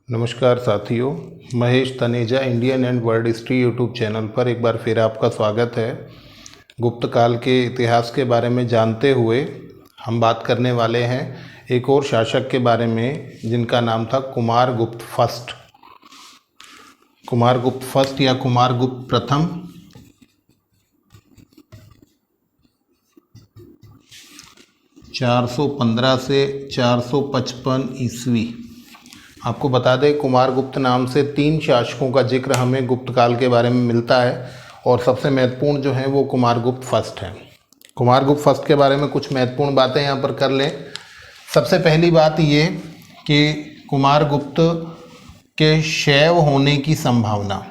नमस्कार साथियों, Mahesh Taneja Indian and world history YouTube channel पर एक बार फिर आपका स्वागत है। गुप्त काल के इतिहास के बारे में जानते हुए हम बात करने वाले हैं एक और शासक के बारे में जिनका नाम था कुमारगुप्त फर्स्ट। कुमारगुप्त फर्स्ट या कुमारगुप्त प्रथम 415 से 455 ईस्वी। आपको बता दें, कुमारगुप्त नाम से 3 शासकों का जिक्र हमें गुप्त काल के बारे में मिलता है और सबसे महत्वपूर्ण जो है वो कुमारगुप्त फर्स्ट है। कुमारगुप्त फर्स्ट के बारे में कुछ महत्वपूर्ण बातें यहाँ पर कर लें। सबसे पहली बात ये कि कुमारगुप्त के शैव होने की संभावना।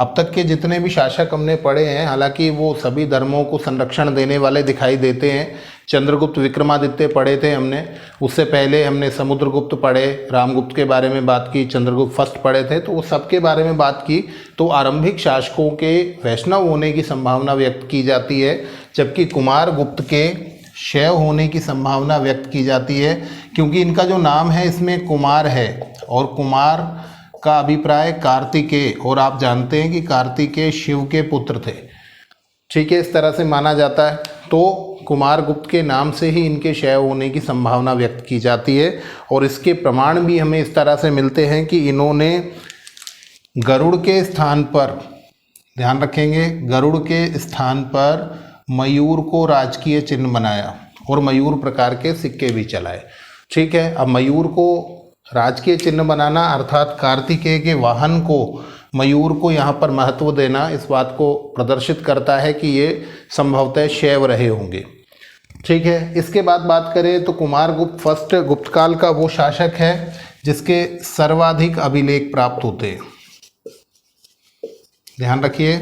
अब तक के जितने भी शासक हमने पढ़े हैं, हालांकि वो सभी धर्मों को संरक्षण देने वाले दिखाई देते हैं। चंद्रगुप्त विक्रमादित्य पढ़े थे हमने, उससे पहले हमने समुद्रगुप्त पढ़े, रामगुप्त के बारे में बात की, चंद्रगुप्त फर्स्ट पढ़े थे, तो वो सबके बारे में बात की। तो आरंभिक शासकों के वैष्णव होने की संभावना व्यक्त की जाती है, जबकि कुमारगुप्त के शैव होने की संभावना व्यक्त की जाती है, क्योंकि इनका जो नाम है इसमें कुमार है और कुमार का अभिप्राय कार्तिकेय, और आप जानते हैं कि कार्तिकेय शिव के पुत्र थे। ठीक है, इस तरह से माना जाता है। तो कुमारगुप्त के नाम से ही इनके शैव होने की संभावना व्यक्त की जाती है और इसके प्रमाण भी हमें इस तरह से मिलते हैं कि इन्होंने गरुड़ के स्थान पर, ध्यान रखेंगे, गरुड़ के स्थान पर मयूर को राजकीय चिन्ह बनाया और मयूर प्रकार के सिक्के भी चलाए। ठीक है, अब मयूर को राजकीय चिन्ह बनाना अर्थात कार्तिकेय के वाहन को, मयूर को यहाँ पर महत्व देना, इस बात को प्रदर्शित करता है कि ये संभवतः शैव रहे होंगे। ठीक है, इसके बाद बात करें तो कुमारगुप्त फर्स्ट गुप्त काल का वो शासक है जिसके सर्वाधिक अभिलेख प्राप्त होते हैं। ध्यान रखिए,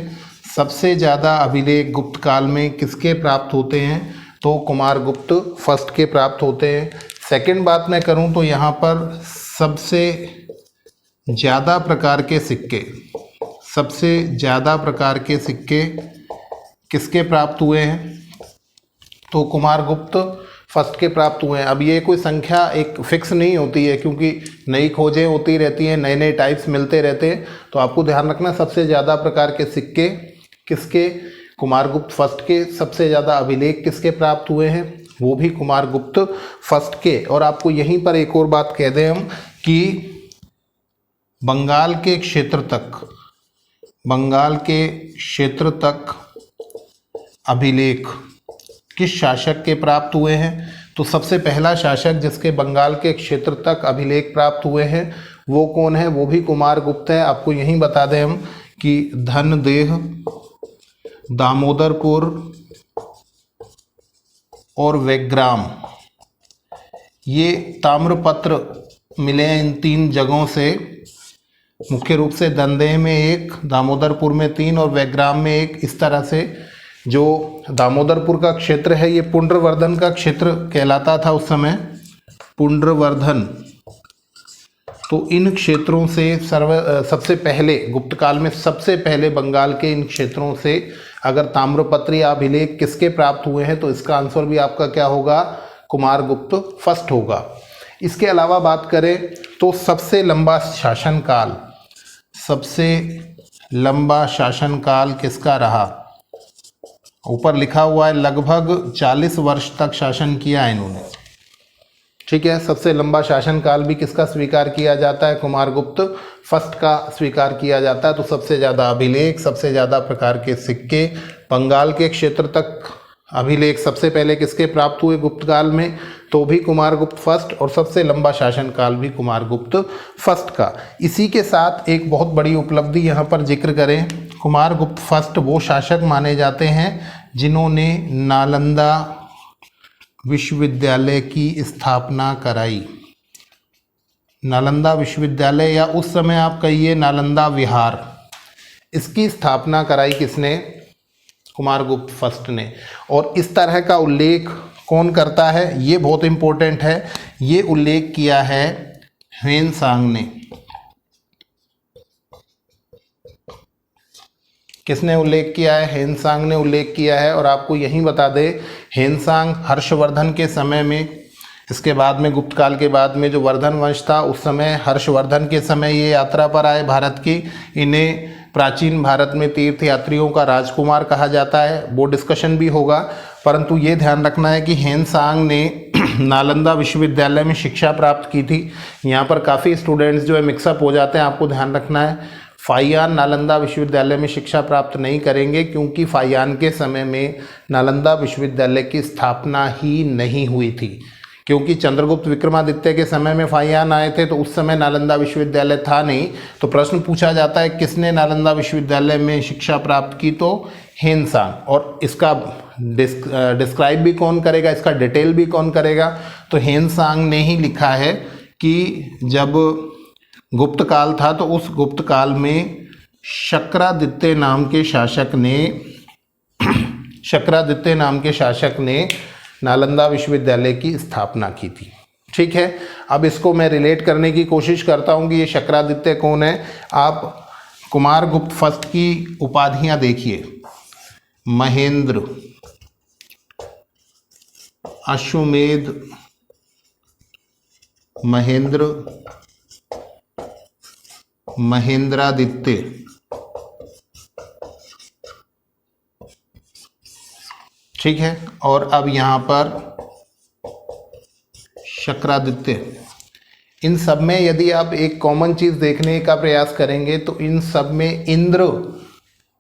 सबसे ज़्यादा अभिलेख गुप्त काल में किसके प्राप्त होते हैं? तो कुमारगुप्त फर्स्ट के प्राप्त होते हैं। सेकंड बात मैं करूं तो यहाँ पर सबसे ज़्यादा प्रकार के सिक्के, सबसे ज़्यादा प्रकार के सिक्के किसके प्राप्त हुए हैं? तो कुमारगुप्त फर्स्ट के प्राप्त हुए हैं। अब ये कोई संख्या एक फिक्स नहीं होती है, क्योंकि नई खोजें होती रहती हैं, नए नए टाइप्स मिलते रहते हैं। तो आपको ध्यान रखना, सबसे ज़्यादा प्रकार के सिक्के किसके? कुमारगुप्त फर्स्ट के। सबसे ज़्यादा अभिलेख किसके प्राप्त हुए हैं? वो भी कुमारगुप्त फर्स्ट के। और आपको यहीं पर एक और बात कह दें हम कि बंगाल के क्षेत्र तक, बंगाल के क्षेत्र तक अभिलेख किस शासक के प्राप्त हुए हैं? तो सबसे पहला शासक जिसके बंगाल के क्षेत्र तक अभिलेख प्राप्त हुए हैं वो कौन है? वो भी कुमारगुप्त है। आपको यहीं बता दें हम कि धनदेह, दामोदरपुर और वेग्राम, ये ताम्रपत्र मिले हैं इन 3 जगहों से। मुख्य रूप से धनदेह में 1, दामोदरपुर में 3 और वेग्राम में 1। इस तरह से जो दामोदरपुर का क्षेत्र है ये पुंड्रवर्धन का क्षेत्र कहलाता था उस समय, पुंड्रवर्धन। तो इन क्षेत्रों से सबसे पहले गुप्त काल में सबसे पहले बंगाल के इन क्षेत्रों से अगर ताम्रपत्र या अभिलेख किसके प्राप्त हुए हैं तो इसका आंसर भी आपका क्या होगा? कुमारगुप्त फर्स्ट होगा। इसके अलावा बात करें तो सबसे लंबा शासनकाल, सबसे लंबा शासनकाल किसका रहा? ऊपर लिखा हुआ है लगभग 40 वर्ष तक शासन किया है इन्होंने। ठीक है, सबसे लंबा शासनकाल भी किसका स्वीकार किया जाता है? कुमारगुप्त फर्स्ट का स्वीकार किया जाता है। तो सबसे ज़्यादा अभिलेख, सबसे ज़्यादा प्रकार के सिक्के, बंगाल के क्षेत्र तक अभिलेख सबसे पहले किसके प्राप्त हुए गुप्त काल में? तो भी कुमारगुप्त फर्स्ट। और सबसे लंबा शासनकाल भी कुमारगुप्त फर्स्ट का। इसी के साथ एक बहुत बड़ी उपलब्धि यहाँ पर जिक्र करें, कुमारगुप्त फर्स्ट वो शासक माने जाते हैं जिन्होंने नालंदा विश्वविद्यालय की स्थापना कराई। नालंदा विश्वविद्यालय, या उस समय आप कहिए नालंदा विहार, इसकी स्थापना कराई किसने? कुमारगुप्त फर्स्ट ने। और इस तरह का उल्लेख कौन करता है? ये बहुत इंपॉर्टेंट है, ये उल्लेख किया है ह्वेनसांग ने। किसने उल्लेख किया है? ह्वेनसांग ने उल्लेख किया है। और आपको यही बता दें, ह्वेनसांग हर्षवर्धन के समय में इसके बाद में गुप्त काल के बाद में जो वर्धन वंश था, उस समय हर्षवर्धन के समय ये यात्रा पर आए भारत की। इन्हें प्राचीन भारत में तीर्थ यात्रियों का राजकुमार कहा जाता है, वो डिस्कशन भी होगा। परंतु ये ध्यान रखना है कि हेनसांग ने नालंदा विश्वविद्यालय में शिक्षा प्राप्त की थी। यहाँ पर काफ़ी स्टूडेंट्स जो है मिक्सअप हो जाते हैं, आपको ध्यान रखना है। फाहियान नालंदा विश्वविद्यालय में शिक्षा प्राप्त नहीं करेंगे, क्योंकि फाहियान के समय में नालंदा विश्वविद्यालय की स्थापना ही नहीं हुई थी। क्योंकि चंद्रगुप्त विक्रमादित्य के समय में फाहियान आए थे, तो उस समय नालंदा विश्वविद्यालय था नहीं। तो प्रश्न पूछा जाता है किसने नालंदा विश्वविद्यालय में शिक्षा प्राप्त की, तो हेनसांग। और इसका डिस्क्राइब भी कौन करेगा, इसका डिटेल भी कौन करेगा, तो हेनसांग ने ही लिखा है कि जब गुप्त काल था तो उस गुप्त काल में शक्रादित्य नाम के शासक ने नालंदा विश्वविद्यालय की स्थापना की थी। ठीक है, अब इसको मैं रिलेट करने की कोशिश करता हूँ कि ये शक्रादित्य कौन है। आप कुमारगुप्त फर्स्ट की उपाधियाँ देखिए, महेंद्र, अश्वमेध, महेंद्रादित्य, ठीक है। और अब यहाँ पर शक्रादित्य, इन सब में यदि आप एक कॉमन चीज़ देखने का प्रयास करेंगे तो इन सब में इंद्र,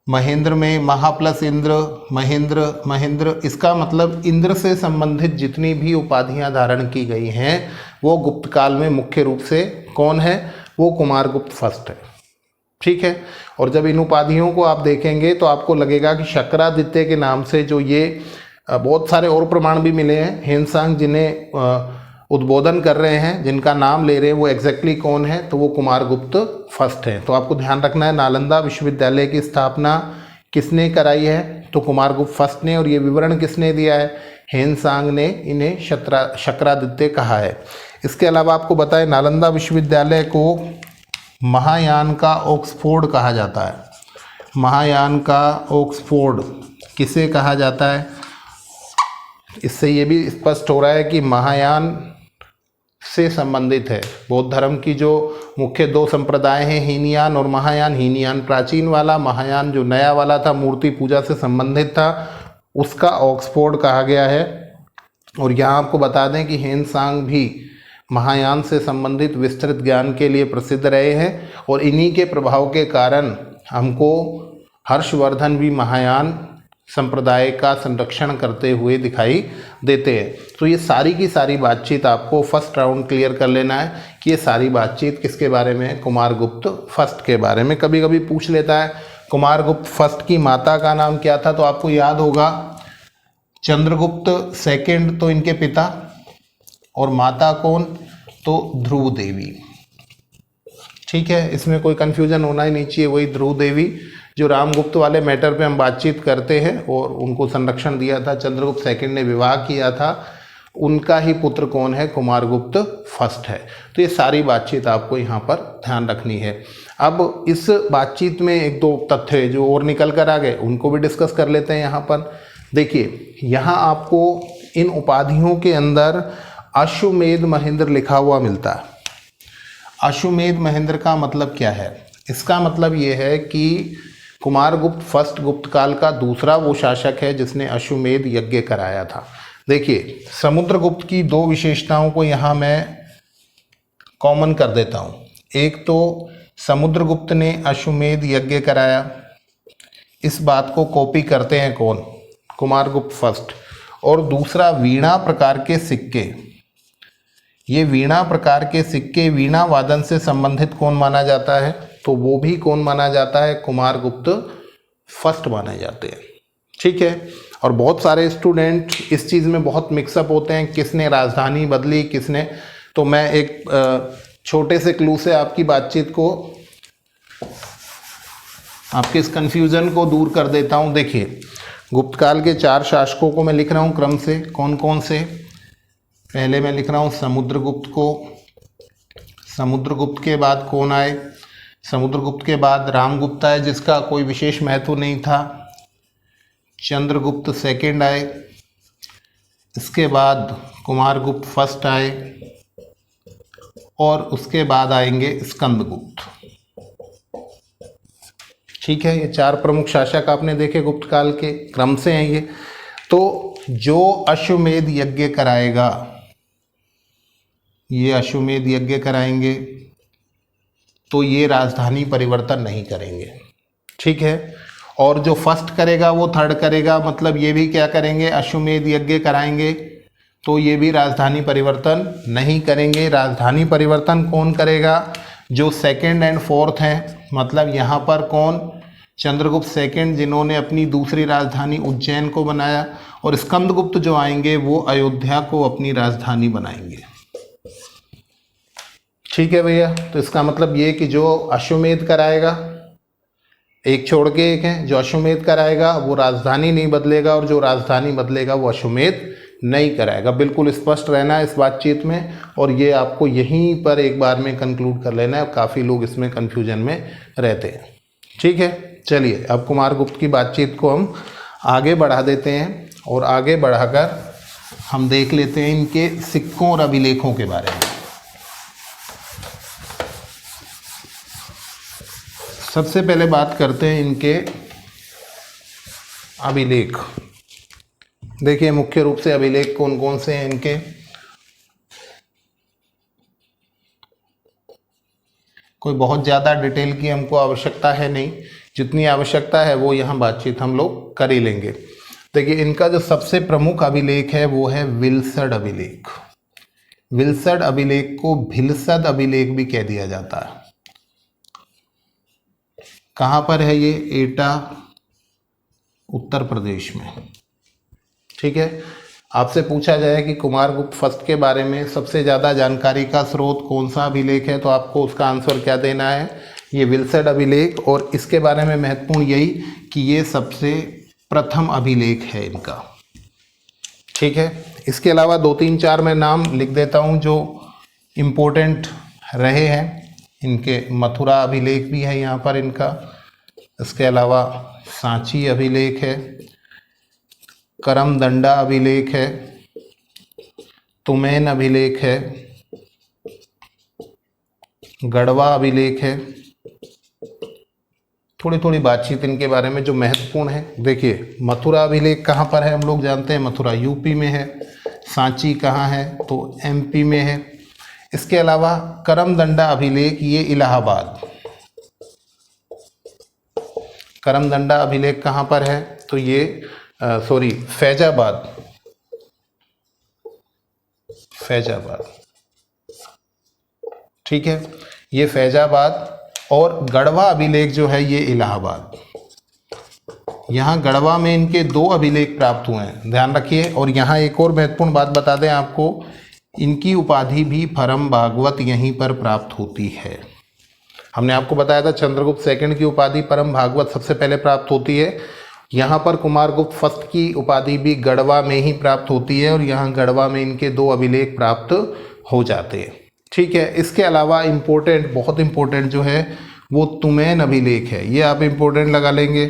महेंद्र में महा प्लस इंद्र, महेंद्र, इसका मतलब इंद्र से संबंधित जितनी भी उपाधियां धारण की गई हैं वो गुप्त काल में मुख्य रूप से कौन है, वो कुमारगुप्त फर्स्ट है। ठीक है, और जब इन उपाधियों को आप देखेंगे तो आपको लगेगा कि शक्रादित्य के नाम से जो ये बहुत सारे और प्रमाण भी मिले हैं। हेनसांग जिन्हें उद्बोधन कर रहे हैं, जिनका नाम ले रहे हैं, वो एग्जैक्टली कौन है, तो वो कुमारगुप्त फर्स्ट है। तो आपको ध्यान रखना है नालंदा विश्वविद्यालय की स्थापना किसने कराई है, तो कुमारगुप्त फर्स्ट ने। और ये विवरण किसने दिया है, हेनसांग ने इन्हें शक्रादित्य कहा है। इसके अलावा आपको बताएं नालंदा विश्वविद्यालय को महायान का ऑक्सफोर्ड कहा जाता है। महायान का ऑक्सफोर्ड किसे कहा जाता है, इससे ये भी स्पष्ट हो रहा है कि महायान से संबंधित है। बौद्ध धर्म की जो मुख्य दो संप्रदाय हैं, हीनयान और महायान। हीनयान प्राचीन वाला, महायान जो नया वाला था, मूर्ति पूजा से संबंधित था, उसका ऑक्सफोर्ड कहा गया है। और यहाँ आपको बता दें कि हेनसांग भी महायान से संबंधित विस्तृत ज्ञान के लिए प्रसिद्ध रहे हैं, और इन्हीं के प्रभाव के कारण हमको हर्षवर्धन भी महायान संप्रदाय का संरक्षण करते हुए दिखाई देते हैं। तो ये सारी की सारी बातचीत आपको फर्स्ट राउंड क्लियर कर लेना है कि ये सारी बातचीत किसके बारे में है, कुमारगुप्त फर्स्ट के बारे में। कभी कभी पूछ लेता है कुमारगुप्त फर्स्ट की माता का नाम क्या था, तो आपको याद होगा चंद्रगुप्त सेकंड तो इनके पिता, और माता कौन, तो ध्रुव देवी। ठीक है, इसमें कोई कंफ्यूजन होना ही नहीं चाहिए, वही ध्रुव देवी जो रामगुप्त वाले मैटर पे हम बातचीत करते हैं, और उनको संरक्षण दिया था, चंद्रगुप्त सेकंड ने विवाह किया था, उनका ही पुत्र कौन है, कुमारगुप्त फर्स्ट है। तो ये सारी बातचीत आपको यहाँ पर ध्यान रखनी है। अब इस बातचीत में एक दो तथ्य जो और निकल कर आ गए उनको भी डिस्कस कर लेते हैं। यहाँ पर देखिए, यहाँ आपको इन उपाधियों के अंदर अश्वमेध महेंद्र लिखा हुआ मिलता है। अश्वमेध महेंद्र का मतलब क्या है, इसका मतलब ये है कि कुमारगुप्त फर्स्ट गुप्त काल का दूसरा वो शासक है जिसने अश्वमेध यज्ञ कराया था। देखिए, समुद्रगुप्त की दो विशेषताओं को यहाँ मैं कॉमन कर देता हूँ। एक तो समुद्रगुप्त ने अश्वमेध यज्ञ कराया, इस बात को कॉपी करते हैं कौन, कुमारगुप्त फर्स्ट। और दूसरा वीणा प्रकार के सिक्के, ये वीणा प्रकार के सिक्के वीणा वादन से संबंधित कौन माना जाता है, तो वो भी कौन माना जाता है, कुमारगुप्त फर्स्ट माने जाते हैं। ठीक है, और बहुत सारे स्टूडेंट इस चीज़ में बहुत मिक्सअप होते हैं, किसने राजधानी बदली, किसने। तो मैं एक छोटे से क्लू से आपकी बातचीत को, आपके इस कन्फ्यूज़न को दूर कर देता हूँ। देखिए, गुप्त काल के 4 शासकों को मैं लिख रहा हूँ क्रम से, कौन कौन से। पहले मैं लिख रहा हूँ समुद्रगुप्त को, समुद्रगुप्त के बाद कौन आए, समुद्रगुप्त के बाद रामगुप्त आए जिसका कोई विशेष महत्व नहीं था, चंद्रगुप्त सेकंड आए, इसके बाद कुमारगुप्त फर्स्ट आए और उसके बाद आएंगे स्कंदगुप्त। ठीक है, ये 4 प्रमुख शासक आपने देखे गुप्त काल के, क्रम से हैं ये। तो जो अश्वमेध यज्ञ कराएगा, ये अश्वमेध यज्ञ कराएंगे तो ये राजधानी परिवर्तन नहीं करेंगे। ठीक है, और जो फर्स्ट करेगा वो थर्ड करेगा, मतलब ये भी क्या करेंगे, अश्वमेध यज्ञ कराएंगे तो ये भी राजधानी परिवर्तन नहीं करेंगे। राजधानी परिवर्तन कौन करेगा, जो सेकंड एंड फोर्थ हैं, मतलब यहाँ पर कौन, चंद्रगुप्त सेकंड जिन्होंने अपनी दूसरी राजधानी उज्जैन को बनाया, और स्कंदगुप्त जो आएंगे वो अयोध्या को अपनी राजधानी बनाएंगे। ठीक है भैया, तो इसका मतलब ये कि जो अश्वमेध कराएगा, एक छोड़ के एक है, जो अश्वमेध कराएगा वो राजधानी नहीं बदलेगा, और जो राजधानी बदलेगा वो अश्वमेध नहीं कराएगा। बिल्कुल स्पष्ट रहना है इस बातचीत में, और ये आपको यहीं पर एक बार में कंक्लूड कर लेना है। काफ़ी लोग इसमें कन्फ्यूजन में रहते हैं। ठीक है, चलिए अब कुमारगुप्त की बातचीत को हम आगे बढ़ा देते हैं, और आगे बढ़ाकर हम देख लेते हैं इनके सिक्कों और अभिलेखों के बारे में। सबसे पहले बात करते हैं इनके अभिलेख। देखिए मुख्य रूप से अभिलेख कौन कौन से हैं इनके। कोई बहुत ज़्यादा डिटेल की हमको आवश्यकता है नहीं, जितनी आवश्यकता है वो यहाँ बातचीत हम लोग कर ही लेंगे। देखिए इनका जो सबसे प्रमुख अभिलेख है वो है विल्सड अभिलेख। विल्सड अभिलेख को भिलसद अभिलेख भी कह दिया जाता है। कहाँ पर है ये, एटा उत्तर प्रदेश में। ठीक है, आपसे पूछा जाए कि कुमारगुप्त फर्स्ट के बारे में सबसे ज़्यादा जानकारी का स्रोत कौन सा अभिलेख है, तो आपको उसका आंसर क्या देना है, ये विल्सड अभिलेख। और इसके बारे में महत्वपूर्ण यही कि ये सबसे प्रथम अभिलेख है इनका। ठीक है, इसके अलावा 2-3-4 मैं नाम लिख देता हूँ जो इम्पोर्टेंट रहे हैं इनके। मथुरा अभिलेख भी है यहाँ पर इनका, इसके अलावा सांची अभिलेख है, करमदंडा अभिलेख है, तुमैन अभिलेख है, गढ़वा अभिलेख है। थोड़ी थोड़ी बातचीत इनके बारे में जो महत्वपूर्ण है। देखिए मथुरा अभिलेख कहाँ पर है, हम लोग जानते हैं मथुरा यूपी में है। सांची कहाँ है, तो एमपी में है। इसके अलावा करमदंडा अभिलेख ये इलाहाबाद। करमदंडा अभिलेख कहाँ पर है, तो ये फैजाबाद। फैजाबाद, ठीक है, ये फैजाबाद। और गढ़वा अभिलेख जो है ये इलाहाबाद। यहाँ गढ़वा में इनके 2 अभिलेख प्राप्त हुए हैं, ध्यान रखिए। और यहाँ एक और महत्वपूर्ण बात बता दें आपको, इनकी उपाधि भी परम भागवत यहीं पर प्राप्त होती है। हमने आपको बताया था चंद्रगुप्त सेकंड की उपाधि परम भागवत सबसे पहले प्राप्त होती है। यहाँ पर कुमारगुप्त फर्स्ट की उपाधि भी गढ़वा में ही प्राप्त होती है, और यहाँ गढ़वा में इनके 2 अभिलेख प्राप्त हो जाते हैं। ठीक है, इसके अलावा इम्पोर्टेंट, बहुत इम्पोर्टेंट जो है वो तुमैन अभिलेख है। ये आप इम्पोर्टेंट लगा लेंगे।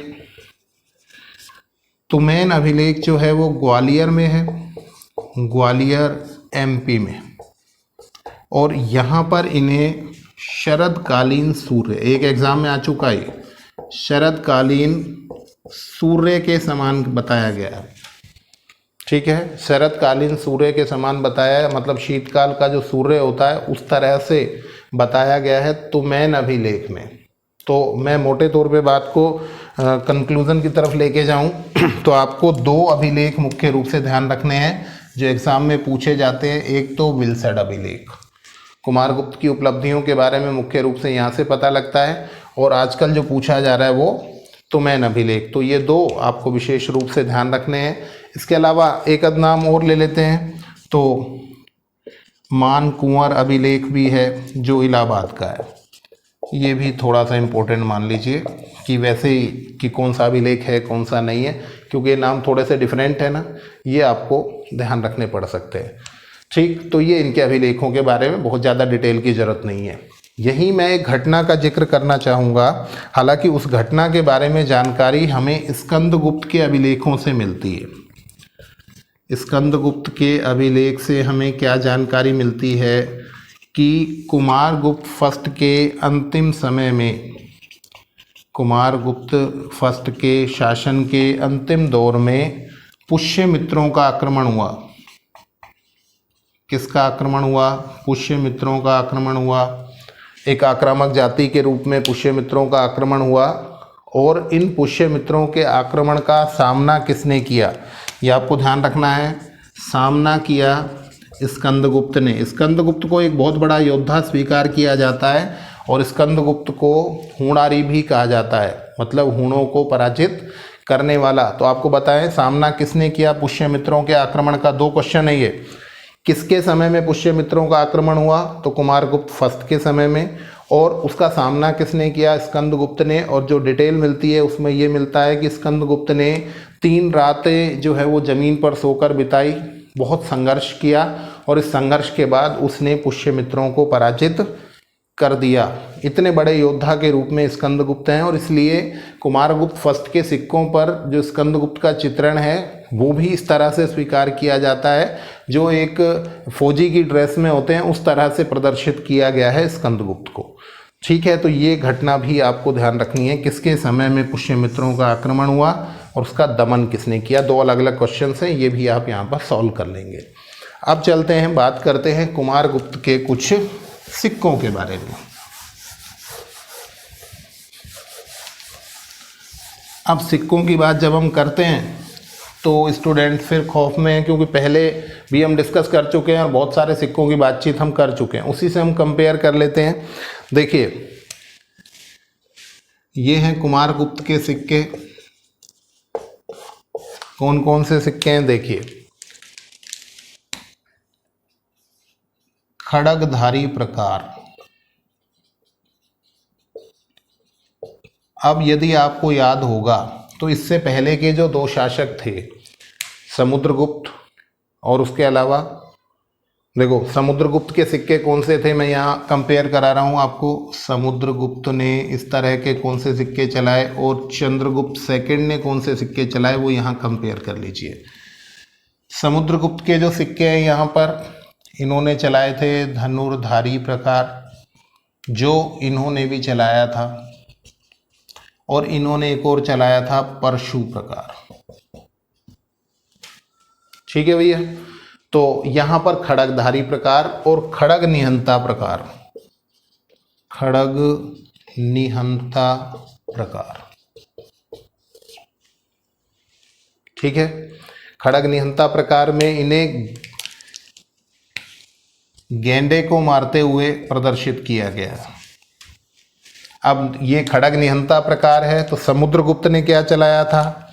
तुमैन अभिलेख जो है वो ग्वालियर में है, ग्वालियर एमपी में। और यहाँ पर इन्हें शरदकालीन सूर्य, एक एग्जाम में आ चुका है, शरदकालीन सूर्य के समान बताया गया है। ठीक है, शरदकालीन सूर्य के समान बताया है, मतलब शीतकाल का जो सूर्य होता है उस तरह से बताया गया है तुमैन अभिलेख में। तो मैं मोटे तौर पे बात को कंक्लूजन की तरफ लेके जाऊं तो आपको 2 अभिलेख मुख्य रूप से ध्यान रखने हैं जो एग्ज़ाम में पूछे जाते हैं। एक तो विल्सड अभिलेख, कुमारगुप्त की उपलब्धियों के बारे में मुख्य रूप से यहाँ से पता लगता है, और आजकल जो पूछा जा रहा है वो तुमैन अभिलेख। तो ये 2 आपको विशेष रूप से ध्यान रखने हैं। इसके अलावा एक आध नाम और ले लेते हैं, तो मान कुंवर अभिलेख भी है जो इलाहाबाद का है। ये भी थोड़ा सा इम्पोर्टेंट मान लीजिए कि वैसे ही कि कौन सा अभिलेख है कौन सा नहीं है, क्योंकि ये नाम थोड़े से डिफरेंट है ना, ये आपको ध्यान रखने पड़ सकते हैं। ठीक, तो ये इनके अभिलेखों के बारे में बहुत ज़्यादा डिटेल की ज़रूरत नहीं है। यहीं मैं एक घटना का जिक्र करना चाहूँगा, हालांकि उस घटना के बारे में जानकारी हमें स्कंदगुप्त के अभिलेखों से मिलती है। स्कंदगुप्त के अभिलेख से हमें क्या जानकारी मिलती है कि कुमारगुप्त फर्स्ट के अंतिम समय में, कुमारगुप्त फर्स्ट के शासन के अंतिम दौर में पुष्यमित्रों का आक्रमण हुआ। किसका आक्रमण हुआ? पुष्यमित्रों का आक्रमण हुआ। एक आक्रामक जाति के रूप में पुष्यमित्रों का आक्रमण हुआ और इन पुष्यमित्रों के आक्रमण का सामना किसने किया? ये आपको ध्यान रखना है। सामना किया स्कंदगुप्त ने। स्कंदगुप्त को एक बहुत बड़ा योद्धा स्वीकार किया जाता है और स्कंदगुप्त को हूणारी भी कहा जाता है, मतलब हूणों को पराजित करने वाला। तो आपको बताएं सामना किसने किया पुष्यमित्रों के आक्रमण का? 2 क्वेश्चन है ये। किसके समय में पुष्यमित्रों का आक्रमण हुआ? तो कुमारगुप्त फर्स्ट के समय में। और उसका सामना किसने किया? स्कंदगुप्त ने। और जो डिटेल मिलती है उसमें ये मिलता है कि स्कंदगुप्त ने 3 रातें जो है वो ज़मीन पर सोकर बिताई, बहुत संघर्ष किया और इस संघर्ष के बाद उसने पुष्यमित्रों को पराजित कर दिया। इतने बड़े योद्धा के रूप में स्कंदगुप्त हैं और इसलिए कुमारगुप्त फर्स्ट के सिक्कों पर जो स्कंदगुप्त का चित्रण है वो भी इस तरह से स्वीकार किया जाता है, जो एक फौजी की ड्रेस में होते हैं उस तरह से प्रदर्शित किया गया है स्कंदगुप्त को। ठीक है, तो ये घटना भी आपको ध्यान रखनी है, किसके समय में पुष्यमित्रों का आक्रमण हुआ और उसका दमन किसने किया। 2 अलग अलग क्वेश्चन हैं, ये भी आप यहाँ पर सॉल्व कर लेंगे। अब चलते हैं, बात करते हैं कुमारगुप्त के कुछ सिक्कों के बारे में। अब सिक्कों की बात जब हम करते हैं तो स्टूडेंट फिर खौफ में है, क्योंकि पहले भी हम डिस्कस कर चुके हैं और बहुत सारे सिक्कों की बातचीत हम कर चुके हैं, उसी से हम कंपेयर कर लेते हैं। देखिए, ये हैं कुमारगुप्त के सिक्के। कौन कौन से सिक्के हैं? देखिए, खड़गधारी प्रकार। अब यदि आपको याद होगा तो इससे पहले के जो 2 शासक थे, समुद्रगुप्त और उसके अलावा देखो समुद्रगुप्त के सिक्के कौन से थे, मैं यहाँ कंपेयर करा रहा हूँ आपको। समुद्रगुप्त ने इस तरह के कौन से सिक्के चलाए और चंद्रगुप्त सेकंड ने कौन से सिक्के चलाए, वो यहाँ कंपेयर कर लीजिए। समुद्रगुप्त के जो सिक्के हैं यहाँ पर इन्होंने चलाए थे धनुर्धारी प्रकार, जो इन्होंने भी चलाया था, और इन्होंने एक और चलाया था परशु प्रकार। ठीक है भैया, तो यहां पर खड़गधारी प्रकार और खड़ग निहंता प्रकार, खड़ग निहंता प्रकार। ठीक है, खड़ग निहंता प्रकार में इन्हें गेंडे को मारते हुए प्रदर्शित किया गया। अब ये खड़ग निहंता प्रकार है, तो समुद्रगुप्त ने क्या चलाया था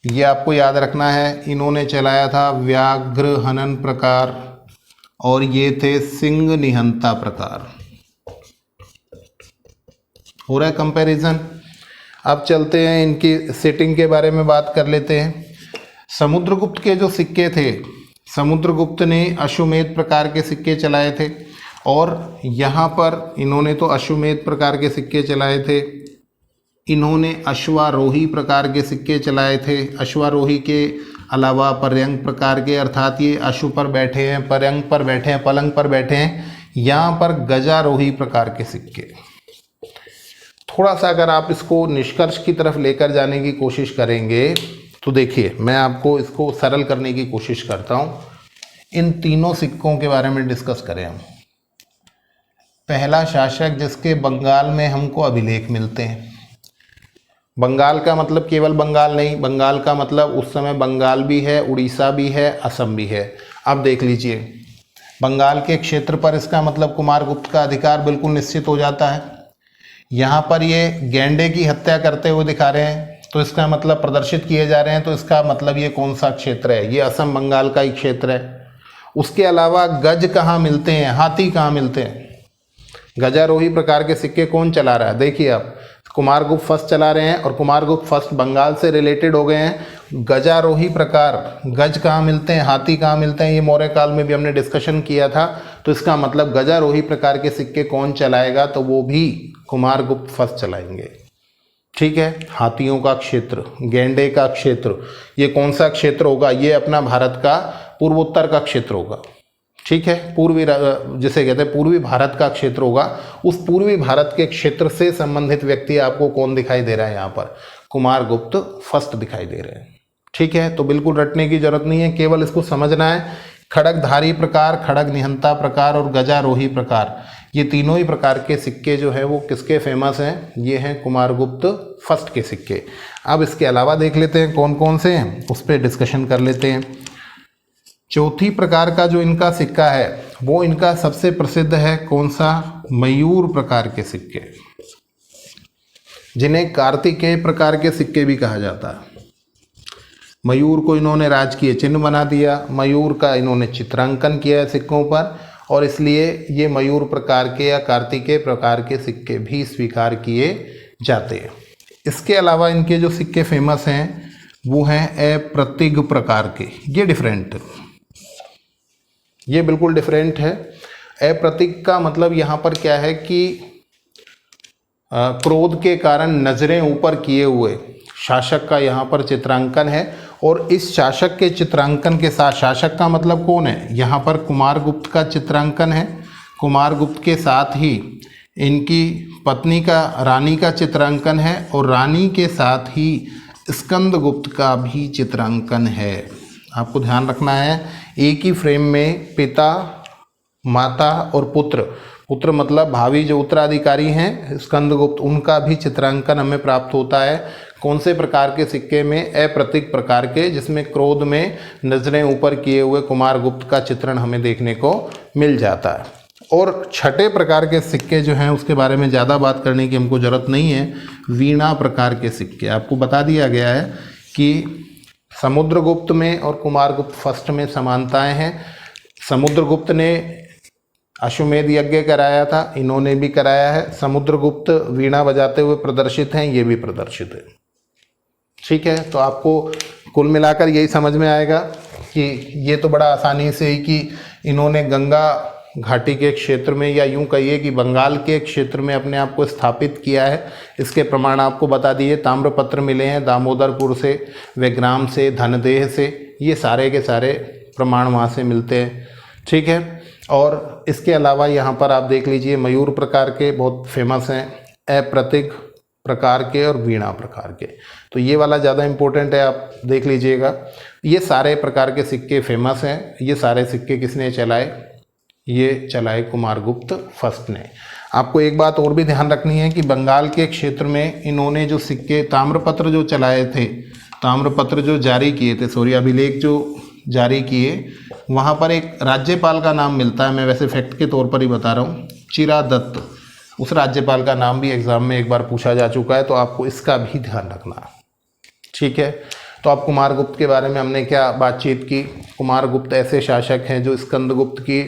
ये आपको याद रखना है। इन्होंने चलाया था व्याघ्र हनन प्रकार और ये थे सिंह निहंता प्रकार। हो रहा है कंपैरिजन। अब चलते हैं इनकी सेटिंग के बारे में बात कर लेते हैं। समुद्रगुप्त के जो सिक्के थे, समुद्रगुप्त ने अश्वमेध प्रकार के सिक्के चलाए थे और यहाँ पर इन्होंने तो अश्वमेध प्रकार के सिक्के चलाए थे, इन्होंने अश्वारोही प्रकार के सिक्के चलाए थे। अश्वारोही के अलावा पर्यंक प्रकार के, अर्थात ये अश्व पर बैठे हैं, पर्यंक पर बैठे हैं, पलंग पर बैठे हैं। यहाँ पर गजारोही प्रकार के सिक्के। थोड़ा सा अगर आप इसको निष्कर्ष की तरफ लेकर जाने की कोशिश करेंगे तो देखिए, मैं आपको इसको सरल करने की कोशिश करता हूँ। इन तीनों सिक्कों के बारे में डिस्कस करें हम। पहला शासक जिसके बंगाल में हमको अभिलेख मिलते हैं, बंगाल का मतलब केवल बंगाल नहीं, बंगाल का मतलब उस समय बंगाल भी है, उड़ीसा भी है, असम भी है। अब देख लीजिए, बंगाल के क्षेत्र पर इसका मतलब कुमारगुप्त का अधिकार बिल्कुल निश्चित हो जाता है। यहाँ पर ये गेंडे की हत्या करते हुए दिखा रहे हैं, तो इसका मतलब प्रदर्शित किए जा रहे हैं, तो इसका मतलब ये कौन सा क्षेत्र है? ये असम बंगाल का ही क्षेत्र है। उसके अलावा गज कहाँ मिलते हैं, हाथी कहाँ मिलते हैं? गजारोही प्रकार के सिक्के कौन चला रहा है? देखिए, आप कुमारगुप्त फर्स्ट चला रहे हैं और कुमारगुप्त फर्स्ट बंगाल से रिलेटेड हो गए हैं। गजारोही प्रकार, गज कहाँ मिलते हैं, हाथी कहाँ मिलते हैं, ये मौर्य काल में भी हमने डिस्कशन किया था। तो इसका मतलब गजारोही प्रकार के सिक्के कौन चलाएगा? तो वो भी कुमारगुप्त फर्स्ट चलाएंगे। ठीक है, हाथियों का क्षेत्र, गेंडे का क्षेत्र, ये कौन सा क्षेत्र होगा? ये अपना भारत का पूर्वोत्तर का क्षेत्र होगा, ठीक है, जिसे कहते हैं पूर्वी भारत का क्षेत्र होगा। उस पूर्वी भारत के क्षेत्र से संबंधित व्यक्ति आपको कौन दिखाई दे रहा है यहाँ पर, कुमारगुप्त फर्स्ट दिखाई दे रहे हैं, ठीक है। तो बिल्कुल रटने की जरूरत नहीं है, केवल इसको समझना है। खड़गधारी प्रकार, खड़ग निहंता प्रकार और गजारोही प्रकार, ये तीनों ही प्रकार के सिक्के जो है वो किसके फेमस हैं, ये हैं कुमारगुप्त फर्स्ट के सिक्के। अब इसके अलावा देख लेते हैं कौन कौन से हैं, उस पर डिस्कशन कर लेते हैं। चौथी प्रकार का जो इनका सिक्का है वो इनका सबसे प्रसिद्ध है, कौन सा, मयूर प्रकार के सिक्के, जिन्हें कार्तिकेय प्रकार के सिक्के भी कहा जाता है। मयूर को इन्होंने राजकीय चिन्ह बना दिया, मयूर का इन्होंने चित्रांकन किया है सिक्कों पर, और इसलिए ये मयूर प्रकार के या कार्तिकेय प्रकार के सिक्के भी स्वीकार किए जाते हैं। इसके अलावा इनके जो सिक्के फेमस हैं वो हैं अप्रतिग प्रकार के, ये डिफरेंट, ये बिल्कुल डिफरेंट है। अप्रतिग का मतलब यहाँ पर क्या है कि क्रोध के कारण नजरें ऊपर किए हुए शासक का यहाँ पर चित्रांकन है, और इस शासक के चित्रांकन के साथ, शासक का मतलब कौन है, यहाँ पर कुमारगुप्त का चित्रांकन है, कुमारगुप्त के साथ ही इनकी पत्नी का, रानी का चित्रांकन है, और रानी के साथ ही स्कंदगुप्त का भी चित्रांकन है। आपको ध्यान रखना है, एक ही फ्रेम में पिता, माता और पुत्र मतलब भावी जो उत्तराधिकारी हैं स्कंदगुप्त, उनका भी चित्रांकन हमें प्राप्त होता है। कौन से प्रकार के सिक्के में, अप्रतीक प्रकार के, जिसमें क्रोध में नजरें ऊपर किए हुए कुमारगुप्त का चित्रण हमें देखने को मिल जाता है। और छठे प्रकार के सिक्के जो हैं उसके बारे में ज़्यादा बात करने की हमको ज़रूरत नहीं है, वीणा प्रकार के सिक्के। आपको बता दिया गया है कि समुद्रगुप्त में और कुमारगुप्त फर्स्ट में समानताएं हैं। समुद्रगुप्त ने अश्वमेध यज्ञ कराया था, इन्होंने भी कराया है। समुद्रगुप्त वीणा बजाते हुए प्रदर्शित हैं, ये भी प्रदर्शित है, ठीक है। तो आपको कुल मिलाकर यही समझ में आएगा कि ये तो बड़ा आसानी से ही कि इन्होंने गंगा घाटी के क्षेत्र में, या यूं कहिए कि बंगाल के क्षेत्र में अपने आप को स्थापित किया है। इसके प्रमाण आपको बता दिए, ताम्रपत्र मिले हैं दामोदरपुर से, वेग्राम से, धनदेह से, ये सारे के सारे प्रमाण वहाँ से मिलते हैं, ठीक है। और इसके अलावा यहाँ पर आप देख लीजिए, मयूर प्रकार के बहुत फेमस हैं, अप्रतिग प्रकार के और वीणा प्रकार के, तो ये वाला ज़्यादा इम्पोर्टेंट है, आप देख लीजिएगा। ये सारे प्रकार के सिक्के फेमस हैं। ये सारे सिक्के किसने चलाए, ये चलाए कुमारगुप्त फर्स्ट ने। आपको एक बात और भी ध्यान रखनी है कि बंगाल के क्षेत्र में इन्होंने जो सिक्के, ताम्रपत्र जो चलाए थे, ताम्रपत्र जो जारी किए थे, सॉरी अभिलेख जो जारी किए, वहाँ पर एक राज्यपाल का नाम मिलता है, मैं वैसे फैक्ट के तौर पर ही बता रहा हूँ, चिरादत्त। उस राज्यपाल का नाम भी एग्ज़ाम में एक बार पूछा जा चुका है, तो आपको इसका भी ध्यान रखना, ठीक है। तो अब कुमारगुप्त के बारे में हमने क्या बातचीत की। कुमारगुप्त ऐसे शासक हैं जो स्कंदगुप्त की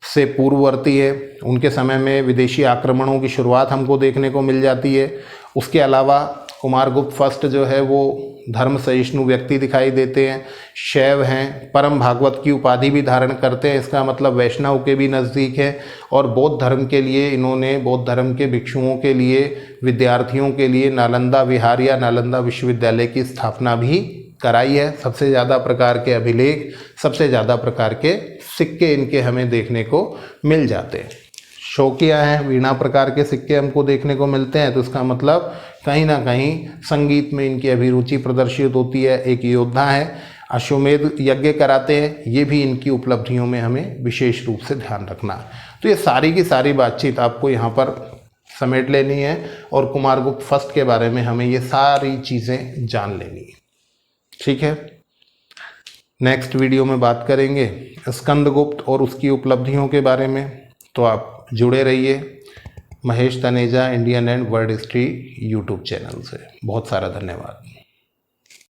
से पूर्ववर्ती है। उनके समय में विदेशी आक्रमणों की शुरुआत हमको देखने को मिल जाती है। उसके अलावा कुमारगुप्त फर्स्ट जो है वो धर्म सहिष्णु व्यक्ति दिखाई देते हैं, शैव हैं, परम भागवत की उपाधि भी धारण करते हैं, इसका मतलब वैष्णव के भी नज़दीक है। और बौद्ध धर्म के लिए इन्होंने, बौद्ध धर्म के भिक्षुओं के लिए, विद्यार्थियों के लिए नालंदा विहार या नालंदा विश्वविद्यालय की स्थापना भी कराई है। सबसे ज़्यादा प्रकार के अभिलेख, सबसे ज़्यादा प्रकार के सिक्के इनके हमें देखने को मिल जाते हैं। शौकिया हैं, वीणा प्रकार के सिक्के हमको देखने को मिलते हैं, तो इसका मतलब कहीं ना कहीं संगीत में इनकी अभिरुचि प्रदर्शित होती है। एक योद्धा है, अश्वमेध यज्ञ कराते हैं, ये भी इनकी उपलब्धियों में हमें विशेष रूप से ध्यान रखना है। तो ये सारी की सारी बातचीत आपको यहाँ पर समेट लेनी है, और कुमारगुप्त फर्स्ट के बारे में हमें ये सारी चीज़ें जान लेनी है, ठीक है। नेक्स्ट वीडियो में बात करेंगे स्कंदगुप्त और उसकी उपलब्धियों के बारे में, तो आप जुड़े रहिए Mahesh Taneja Indian and world history YouTube channel से। बहुत सारा धन्यवाद।